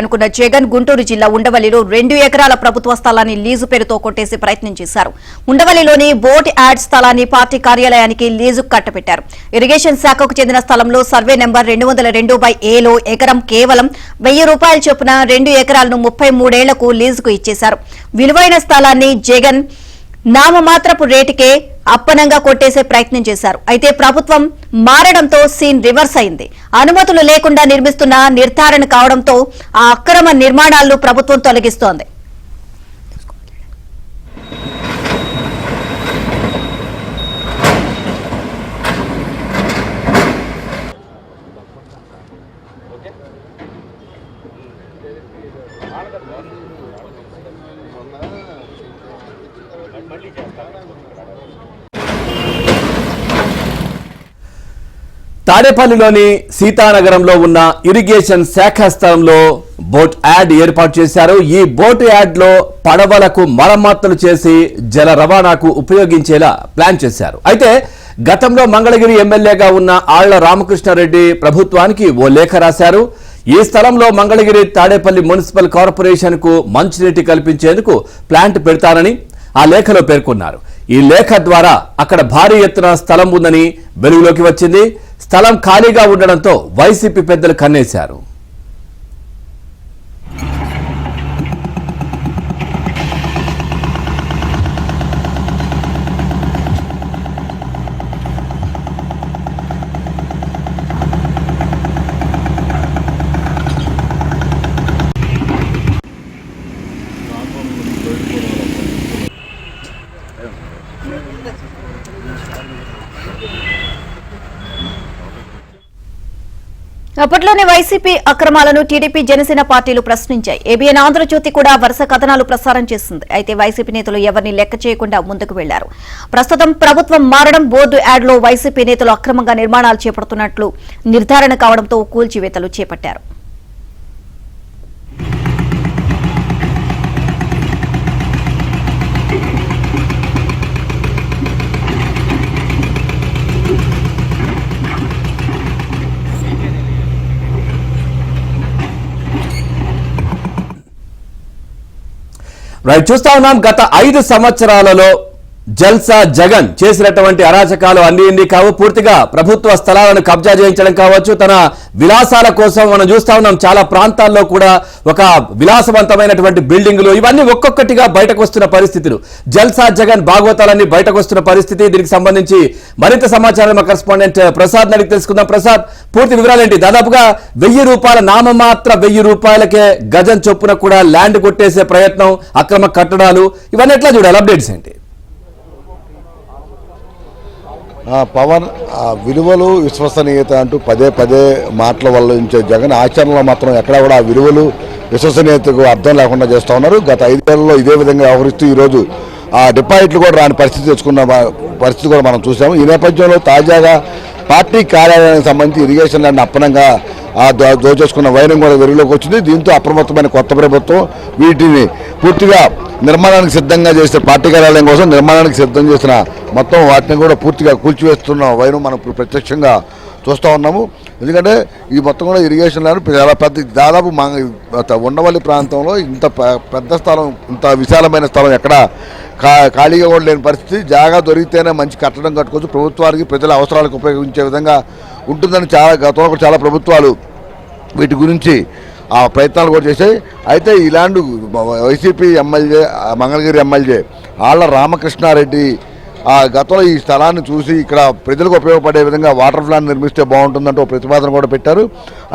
అనుకున్న జగన్ గుంటూరు జిల్లా ఉండవల్లిలో 2 ఎకరాల ప్రభుత్వ స్థలాన్ని లీజు పేరుతో కొట్టేసి ప్రయత్నం చేశారు. ఉండవల్లిలోని బోట్ యాడ్ స్థలాన్ని పార్టీ కార్యాలయానికి లీజుకు కట్టబెట్టారు. ఇరిగేషన్ శాఖకు చెందిన స్థలంలో సర్వే నెంబర్ 202/ఏలో ఎకరం కేవలం 1000 రూపాయల చొప్పున 2 ఎకరాలను 33 ఏళ్లకు లీజుకు ఇచ్చేశారు. విలువైన స్థలాన్ని జగన్ నామమాత్రపు రేటుకే అప్పనంగా కొట్టేసే ప్రయత్నం చేశారు. అయితే ప్రభుత్వం మారడంతో సీన్ రివర్స్ అయింది. అనుమతులు లేకుండా నిర్మిస్తున్న నిర్ధారణ కావడంతో ఆ అక్రమ నిర్మాణాలను ప్రభుత్వం తొలగిస్తోంది. తాడేపల్లిలోని సీతానగరంలో ఉన్న ఇరిగేషన్ శాఖ స్థలంలో బోట్ యాడ్ ఏర్పాటు చేశారు. ఈ బోట్ యాడ్ లో పడవలకు మరమ్మతులు చేసి జల రవాణాకు ఉపయోగించేలా ప్లాన్ చేశారు. అయితే గతంలో మంగళగిరి ఎమ్మెల్యేగా ఉన్న ఆళ్ల రామకృష్ణారెడ్డి ప్రభుత్వానికి ఓ లేఖ రాశారు. ఈ స్థలంలో మంగళగిరి తాడేపల్లి మున్సిపల్ కార్పొరేషన్ కు మంచినీటి కల్పించేందుకు ప్లాంట్ పెడతానని ఆ లేఖలో పేర్కొన్నారు. ఈ లేఖ ద్వారా అక్కడ భారీ ఎత్తున స్థలం ఉందని వెలుగులోకి వచ్చింది. స్థలం ఖాళీగా ఉండడంతో వైసీపీ పెద్దలు కన్నేశారు. అప్పట్లోనే వైసీపీ అక్రమాలను టీడీపీ జనసేన పార్టీలు ప్రశ్నించాయి. ఏబీఎన్ ఆంధ్రజ్యోతి కూడా వరుస కథనాలు ప్రసారం చేసింది. అయితే వైసీపీ నేతలు ఎవరిని లెక్క చేయకుండా ముందుకు వెళ్లారు. ప్రస్తుతం ప్రభుత్వం మారడం, బోర్డు యాడ్లో వైసీపీ నేతలు అక్రమంగా నిర్మాణాలు చేపడుతున్నట్లు నిర్ధారణ కావడంతో కూల్చివేతలు చేపట్టారు. చూస్తా ఉన్నాం. గత 5 సంవత్సరాలలో జల్సా జగన్ చేసినటువంటి అరాచకాలు అన్ని కావు. పూర్తిగా ప్రభుత్వ స్థలాలను కబ్జా చేయించడం కావచ్చు, తన విలాసాల కోసం మనం చూస్తా ఉన్నాం. చాలా ప్రాంతాల్లో కూడా ఒక విలాసవంతమైనటువంటి బిల్డింగులు ఇవన్నీ ఒక్కొక్కటిగా బయటకు వస్తున్న పరిస్థితులు. జల్సా జగన్ భాగవతాలన్నీ బయటకు వస్తున్న పరిస్థితి. దీనికి సంబంధించి మరింత సమాచారం మా కరెస్పాండెంట్ ప్రసాద్ అడిగి తెలుసుకుందాం. ప్రసాద్, పూర్తి వివరాలేంటి? దాదాపుగా 1000 రూపాయల నామమాత్ర 1000 రూపాయలకే గజం చొప్పున కూడా ల్యాండ్ కొట్టేసే ప్రయత్నం, అక్రమ కట్టడాలు, ఇవన్నీ ఎట్లా చూడాలి? అప్డేట్స్ ఏంటి? పవన్ విలువలు విశ్వసనీయత అంటూ పదే మాటల వల్ల ఉంచే జగన్ ఆచరణలో మాత్రం ఎక్కడా కూడా ఆ విలువలు విశ్వసనీయతకు అర్థం లేకుండా చేస్తూ ఉన్నారు. గత 5 ఏళ్లలో ఇదే విధంగా వ్యవహరిస్తూ ఈరోజు ఆ డిపాజిట్లు కూడా రాని పరిస్థితి తెచ్చుకున్న పరిస్థితి కూడా మనం చూసాము. ఈ నేపథ్యంలో తాజాగా పార్టీ కార్యాలయానికి సంబంధించి ఇరిగేషన్ ల్యాండ్ అప్పనంగా దోచేసుకున్న వైరం కూడా వెలుగులోకి వచ్చింది. దీంతో అప్రమత్తమైన కొత్త ప్రభుత్వం వీటిని పూర్తిగా నిర్మాణానికి సిద్ధంగా చేసిన పార్టీ కార్యాలయం కోసం నిర్మాణానికి సిద్ధం చేసిన మొత్తం వాటిని కూడా పూర్తిగా కూల్చివేస్తున్న వైరం మనం ప్రత్యక్షంగా చూస్తూ ఉన్నాము. ఎందుకంటే ఈ మొత్తం కూడా ఇరిగేషన్ ల్యాండ్ చాలా పెద్ద, దాదాపు ఉండవల్లి ప్రాంతంలో ఇంత పెద్ద స్థలం, ఇంత విశాలమైన స్థలం ఎక్కడ ఖాళీగా కూడా లేని పరిస్థితి. జాగా దొరికితేనే మంచి కట్టడం కట్టుకోవచ్చు, ప్రభుత్వానికి ప్రజల అవసరాలకు ఉపయోగించే విధంగా ఉంటుందని గతంలో కూడా చాలా ప్రభుత్వాలు వీటి గురించి ఆ ప్రయత్నాలు కూడా చేశాయి. అయితే ఈ land YCP MLA, Mangalagiri MLA Alla Ramakrishna Reddy గతంలో ఈ స్థలాన్ని చూసి ఇక్కడ ప్రజలకు ఉపయోగపడే విధంగా వాటర్ ప్లాంట్ నిర్మిస్తే బాగుంటుందంటూ ఒక ప్రతిపాదన కూడా పెట్టారు.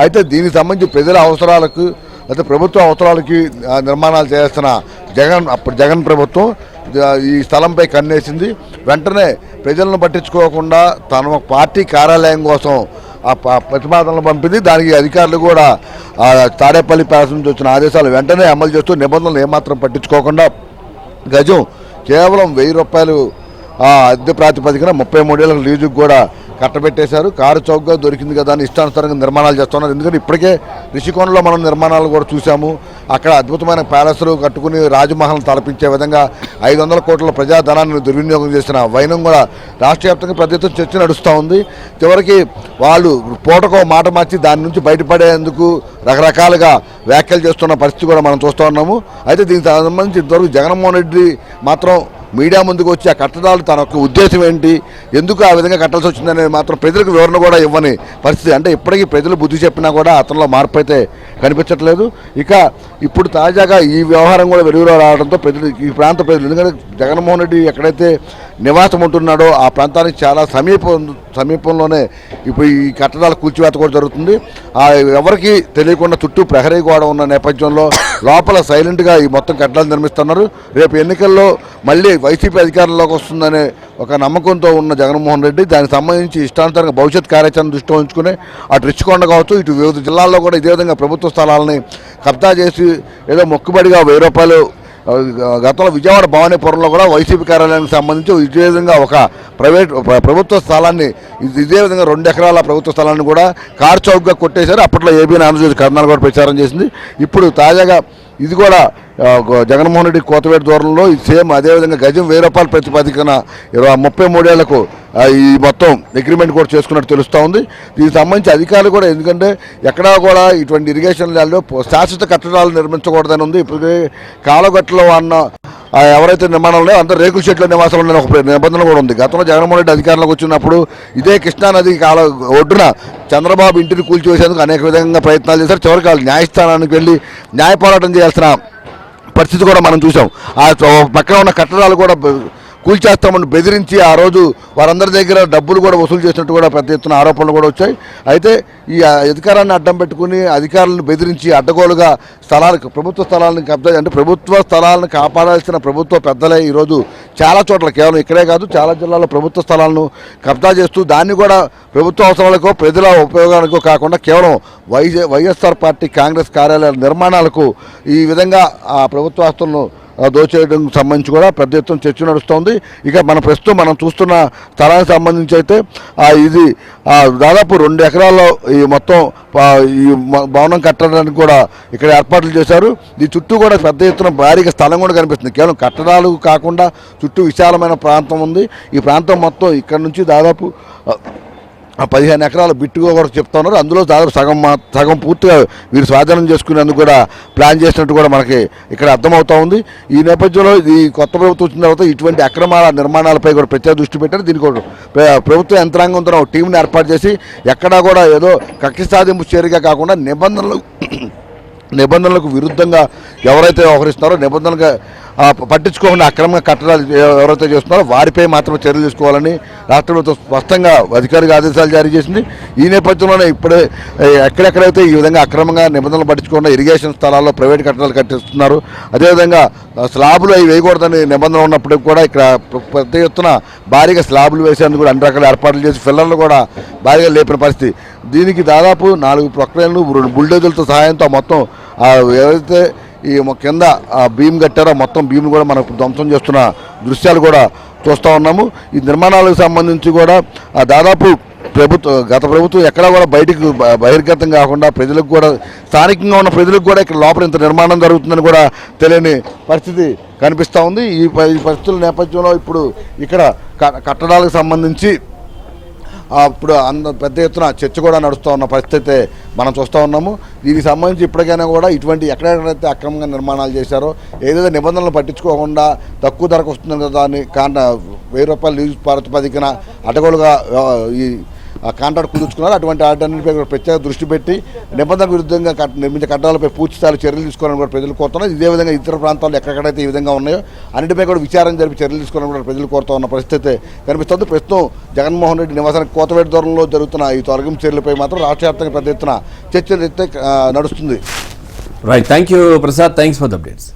అయితే దీనికి సంబంధించి ప్రజల అవసరాలకు, అయితే ప్రభుత్వ అవసరాలకి నిర్మాణాలు చేస్తున్న జగన్ ప్రభుత్వం ఈ స్థలంపై కన్నేసింది. వెంటనే ప్రజలను పట్టించుకోకుండా తన పార్టీ కార్యాలయం కోసం ఆ ప్రతిపాదనలు పంపింది. దానికి అధికారులు కూడా తాడేపల్లి ప్యాలెస్ నుంచి వచ్చిన ఆదేశాలు వెంటనే అమలు చేస్తూ నిబంధనలు ఏమాత్రం పట్టించుకోకుండా గజం కేవలం 1000 రూపాయలు అద్దె ప్రాతిపదికన 33 ఏళ్ల లీజుకు కూడా కట్టబెట్టేశారు. కారు చౌకగా దొరికింది కదా అని ఇష్టానుసారంగా నిర్మాణాలు చేస్తున్నారు. ఎందుకంటే ఇప్పటికే రిషికొండలో మనం నిర్మాణాలు కూడా చూసాము. అక్కడ అద్భుతమైన ప్యాలెస్లు కట్టుకుని రాజమహల్ తలపించే విధంగా 500 కోట్ల ప్రజాధనాన్ని దుర్వినియోగం చేసిన వైనం కూడా రాష్ట్ర వ్యాప్తంగా పెద్ద ఎత్తున చర్చ నడుస్తూ ఉంది. చివరికి వాళ్ళు పూటకో మాట మార్చి దాని నుంచి బయటపడేందుకు రకరకాలుగా వ్యాఖ్యలు చేస్తున్న పరిస్థితి కూడా మనం చూస్తూ ఉన్నాము. అయితే దీనికి సంబంధించి ఇంతవరకు జగన్మోహన్ రెడ్డి మాత్రం మీడియా ముందుకు వచ్చి ఆ కట్టడాలు తన యొక్క ఉద్దేశం ఏంటి, ఎందుకు ఆ విధంగా కట్టాల్సి వచ్చిందనేది మాత్రం ప్రజలకు వివరణ కూడా ఇవ్వని పరిస్థితి. అంటే ఇప్పటికీ ప్రజలు బుద్ధి చెప్పినా కూడా అతనిలో మార్పు అయితే కనిపించట్లేదు. ఇక ఇప్పుడు తాజాగా ఈ వ్యవహారం కూడా వెలుగులో రావడంతో ప్రజలు, ఈ ప్రాంత ప్రజలు, ఎందుకంటే జగన్మోహన్ రెడ్డి ఎక్కడైతే నివాసం ఉంటున్నాడో ఆ ప్రాంతానికి చాలా సమీపంలోనే ఇప్పుడు ఈ కట్టడాల కూల్చివేత కూడా జరుగుతుంది. ఎవరికి తెలియకుండా చుట్టూ ప్రహరీ గోడ ఉన్న నేపథ్యంలో లోపల సైలెంట్గా ఈ మొత్తం కట్టడాలు నిర్మిస్తున్నారు. రేపు ఎన్నికల్లో మళ్ళీ వైసీపీ అధికారంలోకి వస్తుందనే ఒక నమ్మకంతో ఉన్న జగన్మోహన్ రెడ్డి దానికి సంబంధించి ఇష్టానుసారంగా భవిష్యత్ కార్యాచరణ దృష్టిలో ఉంచుకుని అటు రిచ్చికొండ కావచ్చు, ఇటు వివిధ జిల్లాల్లో కూడా ఇదే విధంగా ప్రభుత్వ స్థలాలని కబ్జా చేసి ఏదో మొక్కుబడిగా 1000 రూపాయలు గతంలో విజయవాడ భవానీపురంలో కూడా వైసీపీ కార్యాలయానికి సంబంధించి ఇదే విధంగా ఒక ప్రభుత్వ స్థలాన్ని ఇదే విధంగా 2 ఎకరాల ప్రభుత్వ స్థలాన్ని కూడా కార్ చౌక్గా కొట్టేశారు. అప్పట్లో ఏబీ ఆంధ్రజ్యోతి కర్నాలు కూడా ప్రచారం చేసింది. ఇప్పుడు తాజాగా ఇది కూడా జగన్మోహన్ రెడ్డి కోతవేటు దూరంలో సేమ్ అదేవిధంగా గజం 1000 రూపాయల ప్రతిపాదికన 33 ఏళ్లకు ఈ మొత్తం అగ్రిమెంట్ కూడా చేసుకున్నట్టు తెలుస్తూ ఉంది. దీనికి సంబంధించి అధికారులు కూడా, ఎందుకంటే ఎక్కడా కూడా ఇటువంటి ఇరిగేషన్ ల్యాండ్లో శాశ్వత కట్టడాలు నిర్మించకూడదని ఉంది. ఇప్పుడు కాలగట్టులో అన్న ఎవరైతే నిర్మాణాలు ఉన్నాయో అందరూ రేకుల షెడ్ల నివాసాలు ఉన్న ఒక నిబంధన కూడా ఉంది. గతంలో జగన్మోహన్ రెడ్డి అధికారంలోకి వచ్చినప్పుడు ఇదే కృష్ణానది ఒడ్డున చంద్రబాబు ఇంటిని కూల్చివేసేందుకు అనేక విధంగా ప్రయత్నాలు చేశారు. చివరికి వాళ్ళు న్యాయస్థానానికి వెళ్ళి న్యాయ పోరాటం చేయాల్సిన పరిస్థితి కూడా మనం చూసాం. ఆ పక్కన ఉన్న కట్టడాలు కూడా కూల్చేస్తామని బెదిరించి ఆ రోజు వారందరి దగ్గర డబ్బులు కూడా వసూలు చేసినట్టు కూడా పెద్ద ఎత్తున ఆరోపణలు కూడా వచ్చాయి. అయితే ఈ అధికారాన్ని అడ్డం పెట్టుకుని అధికారులను బెదిరించి అడ్డగోలుగా ప్రభుత్వ స్థలాలను కబ్జా, అంటే ప్రభుత్వ స్థలాలను కాపాడాల్సిన ప్రభుత్వ పెద్దలే ఈరోజు చాలా చోట్ల, కేవలం ఇక్కడే కాదు చాలా జిల్లాల్లో ప్రభుత్వ స్థలాలను కబ్జా చేస్తూ దాన్ని కూడా ప్రభుత్వ అవసరాలకో ప్రజల ఉపయోగానికో కాకుండా కేవలం వైఎస్ఆర్ పార్టీ కాంగ్రెస్ కార్యాలయాల నిర్మాణాలకు ఈ విధంగా ఆ ప్రభుత్వ ఆస్తులను దోచేయడం సంబంధించి కూడా పెద్ద ఎత్తున చర్చ నడుస్తోంది. ఇక ప్రస్తుతం మనం చూస్తున్న స్థలానికి సంబంధించి అయితే ఇది దాదాపు 2 ఎకరాల్లో ఈ మొత్తం ఈ భవనం కట్టడానికి కూడా ఇక్కడ ఏర్పాట్లు చేశారు. ఈ చుట్టూ కూడా పెద్ద ఎత్తున భారీగా స్థలం కూడా కనిపిస్తుంది. కేవలం కట్టడాలు కాకుండా చుట్టూ విశాలమైన ప్రాంతం ఉంది. ఈ ప్రాంతం మొత్తం ఇక్కడ నుంచి దాదాపు 15 ఎకరాల బిట్టుగా కూడా చెప్తా ఉన్నారు. అందులో దాదాపు సగం పూర్తిగా వీరు స్వాధీనం చేసుకునేందుకు కూడా ప్లాన్ చేసినట్టు కూడా మనకి ఇక్కడ అర్థమవుతా ఉంది. ఈ నేపథ్యంలో ఈ కొత్త ప్రభుత్వం వచ్చిన తర్వాత ఇటువంటి అక్రమాల నిర్మాణాలపై కూడా ప్రత్యేక దృష్టి పెట్టారు. దీనికి ప్రభుత్వ యంత్రాంగంతో ఒక టీంని ఏర్పాటు చేసి ఎక్కడా కూడా ఏదో కక్ష సాధింపు చర్యగా కాకుండా నిబంధనలకు విరుద్ధంగా ఎవరైతే వ్యవహరిస్తున్నారో, నిబంధనలుగా పట్టించుకోకుండా అక్రమంగా కట్టడాలు ఎవరైతే చేస్తున్నారో వారిపై మాత్రం చర్యలు తీసుకోవాలని రాష్ట్ర ప్రభుత్వం స్పష్టంగా అధికారిక ఆదేశాలు జారీ చేసింది. ఈ నేపథ్యంలోనే ఇప్పుడే ఎక్కడెక్కడైతే ఈ విధంగా అక్రమంగా నిబంధనలు పట్టించుకోకుండా ఇరిగేషన్ స్థలాల్లో ప్రైవేట్ కట్టడాలు కట్టిస్తున్నారు, అదేవిధంగా స్లాబులు అవి వేయకూడదని నిబంధన ఉన్నప్పటికీ కూడా ఇక్కడ పెద్ద ఎత్తున భారీగా స్లాబులు వేసేందుకు కూడా అన్ని రకాల ఏర్పాట్లు చేసి ఫిల్లర్లు కూడా భారీగా లేపిన పరిస్థితి. దీనికి దాదాపు 4 ప్రక్రియలు 2 బుల్డోజర్లతో సహాయంతో మొత్తం ఏదైతే ఈ కింద భీమ్ కట్టారో మొత్తం భీమ్ను కూడా మనకు ధ్వంసం చేస్తున్న దృశ్యాలు కూడా చూస్తూ ఉన్నాము. ఈ నిర్మాణాలకు సంబంధించి కూడా దాదాపు గత ప్రభుత్వం ఎక్కడా కూడా బయటికి బహిర్గతం కాకుండా ప్రజలకు కూడా, స్థానికంగా ఉన్న ప్రజలకు కూడా ఇక్కడ లోపల ఇంత నిర్మాణం జరుగుతుందని కూడా తెలియని పరిస్థితి కనిపిస్తూ ఉంది. ఈ పరిస్థితుల నేపథ్యంలో ఇప్పుడు ఇక్కడ కట్టడాలకు సంబంధించి ఇప్పుడు పెద్ద ఎత్తున చర్చ కూడా నడుస్తూ ఉన్న పరిస్థితి మనం చూస్తూ ఉన్నాము. దీనికి సంబంధించి ఇప్పటికైనా కూడా ఇటువంటి ఎక్కడెక్కడైతే అక్రమంగా నిర్మాణాలు చేశారో, ఏదైతే నిబంధనలు పట్టించుకోకుండా తక్కువ ధరకు వస్తుంది కదా అని 1000 రూపాయలు లీజు ప్రాతిపదికన అడ్డగోలుగా ఈ కాంట్రాక్ట్ కుదుర్చుకున్నారు. అటువంటి వాటన్నిటిపై కూడా ప్రత్యేక దృష్టి పెట్టి నిబంధనలకు విరుద్ధంగా నిర్మించే కట్టడాలపై పూర్తిస్థాయి చర్యలు తీసుకోవాలని కూడా ప్రజలు కోరుతున్నారు. ఇదే విధంగా ఇతర ప్రాంతాల్లో ఎక్కడెక్కడైతే ఈ విధంగా ఉన్నాయో అన్నిటిపై కూడా విచారణ జరిపి చర్యలు తీసుకోవాలని కూడా ప్రజలు కోరుతూ ఉన్న పరిస్థితి కనిపిస్తుంది. ప్రస్తుతం జగన్మోహన్ రెడ్డి నివాసానికి కోతవేటు దూరంలో జరుగుతున్న ఈ తొలగింపు చర్యలపై మాత్రం రాష్ట్ర వ్యాప్తంగా పెద్ద ఎత్తున చర్చలు అయితే నడుస్తుంది. Right, thank you Prasad, thanks for the updates.